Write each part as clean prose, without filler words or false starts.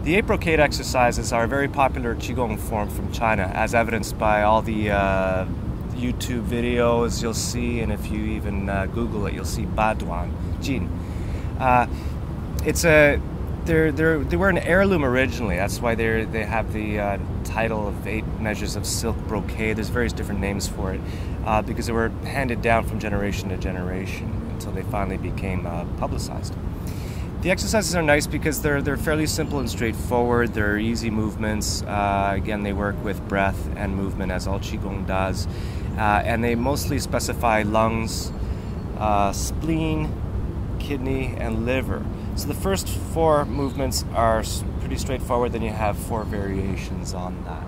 The 8 brocade exercises are a very popular Qigong form from China, as evidenced by all the YouTube videos you'll see, and if you even Google it, you'll see Ba Duan Jin. They were an heirloom originally. That's why they have the title of 8 measures of silk brocade. There's various different names for it because they were handed down from generation to generation until they finally became publicized. The exercises are nice because they're fairly simple and straightforward. They're easy movements. Again, they work with breath and movement, as all Qigong does. And they mostly specify lungs, spleen, kidney, and liver. So the first 4 movements are pretty straightforward, then you have 4 variations on that.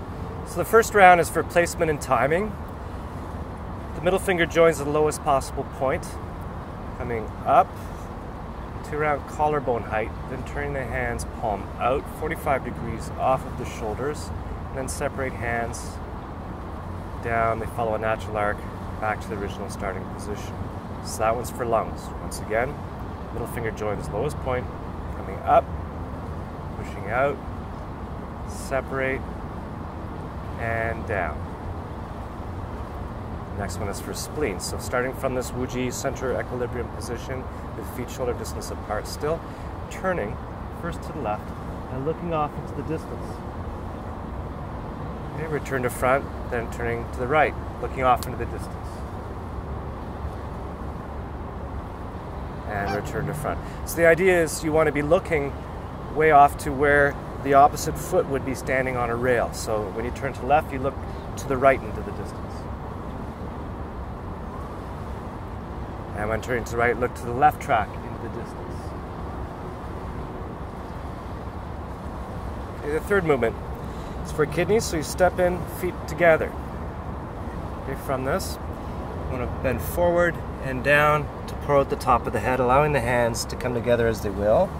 So the first round is for placement and timing. The middle finger joins the lowest possible point, coming up to around collarbone height, then turning the hands palm out 45 degrees off of the shoulders, and then separate hands down. They follow a natural arc back to the original starting position. So that one's for lungs. Once again, middle finger joins lowest point, coming up, pushing out, separate, and down. Next one is for spleen. So starting from this Wuji center equilibrium position with feet shoulder distance apart still, turning first to the left and looking off into the distance. Okay, return to front, then turning to the right, looking off into the distance. And return to front. So the idea is you want to be looking way off to where the opposite foot would be standing on a rail. So when you turn to the left, you look to the right into the distance. And when turning to the right, look to the left track into the distance. Okay, the third movement is for kidneys, so you step in, feet together. Okay, from this, you want to bend forward and down to pour out the top of the head, allowing the hands to come together as they will.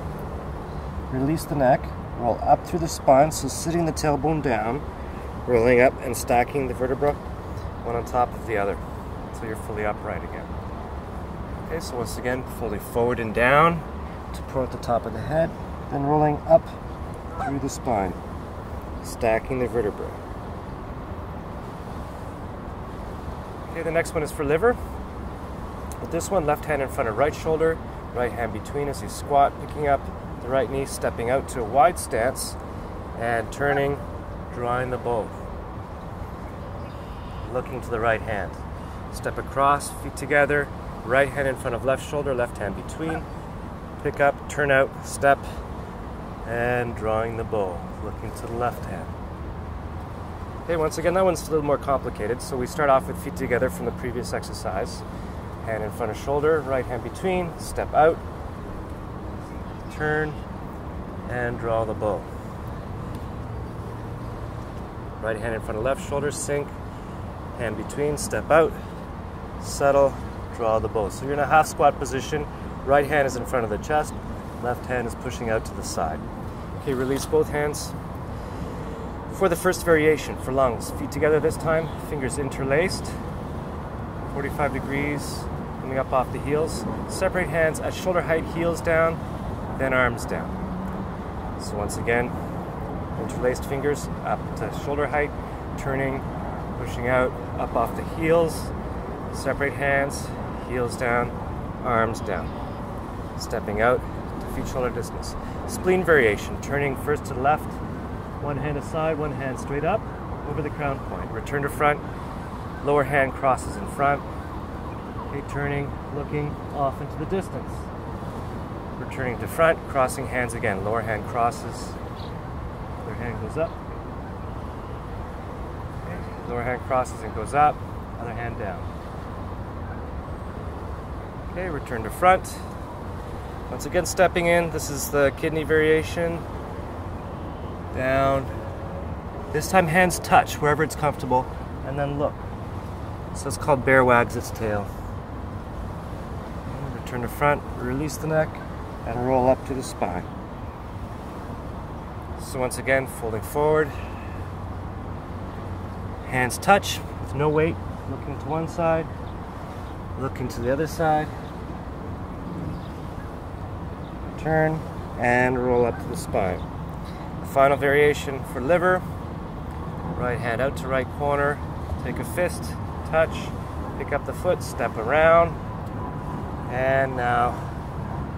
Release the neck, roll up through the spine, so sitting the tailbone down, rolling up and stacking the vertebra one on top of the other until you're fully upright again. Okay, so once again, folding forward and down to pour out the top of the head, then rolling up through the spine, stacking the vertebrae. Okay, the next one is for liver. With this one, left hand in front of right shoulder, right hand between as you squat, picking up the right knee, stepping out to a wide stance, and turning, drawing the bow. Looking to the right hand. Step across, feet together, right hand in front of left shoulder, left hand between, pick up, turn out, step, and drawing the bow, looking to the left hand. Okay, once again, that one's a little more complicated, so we start off with feet together from the previous exercise. Hand in front of shoulder, right hand between, step out, turn, and draw the bow. Right hand in front of left shoulder, sink, hand between, step out, settle, draw the bow. So you're in a half squat position. Right hand is in front of the chest, left hand is pushing out to the side. Okay, release both hands. For the first variation, for lungs, feet together this time, fingers interlaced, 45 degrees, coming up off the heels. Separate hands at shoulder height, heels down, then arms down. So once again, interlaced fingers up to shoulder height, turning, pushing out, up off the heels. Separate hands, heels down, arms down. Stepping out to feet shoulder distance. Spleen variation, turning first to the left, one hand aside, one hand straight up, over the crown point. Return to front, lower hand crosses in front. Okay, turning, looking off into the distance. Returning to front, crossing hands again. Lower hand crosses, other hand goes up. Okay, lower hand crosses and goes up, other hand down. Okay, return to front. Once again, stepping in. This is the kidney variation. Down. This time hands touch wherever it's comfortable, and then look. So it's called bear wags its tail. Okay, return to front, release the neck, and roll up to the spine. So once again, folding forward. Hands touch with no weight, looking to one side, looking to the other side. Turn and roll up to the spine. The final variation for liver. Right hand out to right corner, take a fist, touch, pick up the foot, step around, and now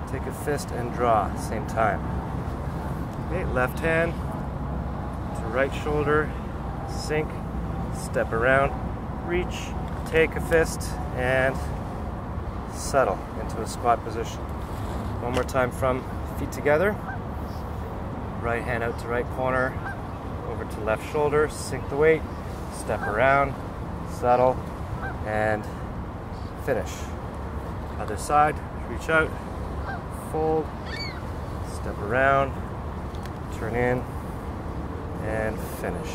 take a fist and draw, same time. Okay, left hand to right shoulder, sink, step around, reach, take a fist, and settle into a squat position. One more time from feet together. Right hand out to right corner, over to left shoulder, sink the weight, step around, settle, and finish. Other side, reach out, fold, step around, turn in, and finish.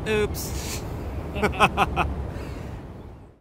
Oops.